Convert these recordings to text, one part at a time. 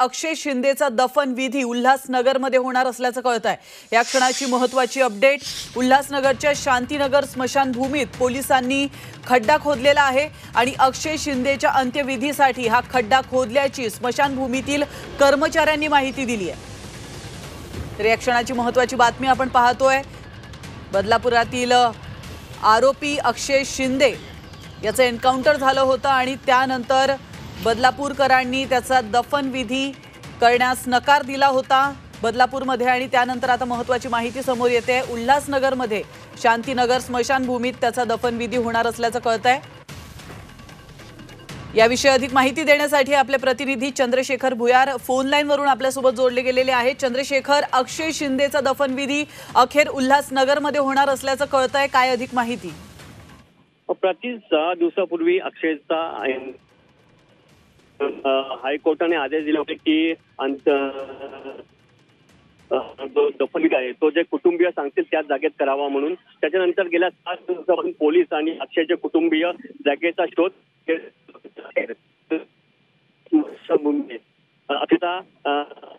अक्षय शिंदेचा दफन विधी उल्हासनगरमध्ये होणार असल्याचं कळत आहे। या क्षणाची महत्त्वाची अपडेट, उल्हासनगरच्या शांतीनगर स्मशानभूमीत पोलिसांनी खड्डा खोदलेला आहे आणि अक्षय शिंदेच्या अंत्यविधीसाठी हा खड्डा खोदल्याची स्मशानभूमीतील कर्मचाऱ्यांनी माहिती दिली आहे। तर या क्षणाची महत्त्वाची बातमी आपण पाहतोय। बदलापुरातील आरोपी अक्षय शिंदे याचं एन्काउंटर झालं होतं आणि त्यानंतर बदलापूरकरांनी त्याचा दफन विधी करण्यास नकार दिला होता बदलापूरमध्ये। आणि त्यानंतर आता महत्त्वाची माहिती समोर येते, उल्हासनगरमध्ये शांतीनगर स्मशानभूमीत त्याचा दफन विधी होणार असल्याचं कळतंय। याविषयी अधिक माहिती देण्यासाठी आपले प्रतिनिधी चंद्रशेखर भुयार फोन लाईनवरून आपल्यासोबत जोडले गेलेले आहेत। चंद्रशेखर, अक्षय शिंदेचा दफन विधी अखेर उल्हासनगरमध्ये होणार असल्याचं कळतंय, काय अधिक माहिती? प्रति 6 दिवसापूर्वी अक्षयचा हायकोर्टाने आदेश दिला होता की दफन विधी आहे तो जे कुटुंबीय सांगतील त्याच जागेत करावा म्हणून। त्याच्यानंतर गेल्या 7 दिवसापासून पोलीस आणि अक्षयचे कुटुंबीय जागेचा शोध अक्षयचा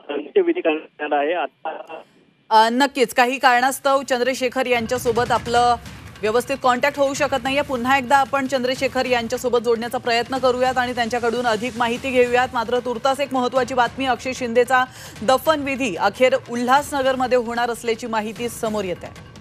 अंत्यविधी करण्यात आहे। आता नक्कीच काही कारणास्तव चंद्रशेखर यांच्यासोबत आपलं व्यवस्थित कॉन्टॅक्ट होऊ शकत नाहीये। पुन्हा एकदा आपण चंद्रशेखर यांच्यासोबत जोडण्याचा प्रयत्न करूयात आणि त्यांच्याकडून अधिक माहिती घेऊयात। मात्र तुर्तास एक महत्त्वाची बातमी, अक्षय शिंदेचा दफन विधी अखेर उल्हासनगरमध्ये होणार असल्याची माहिती समोर येते आहे।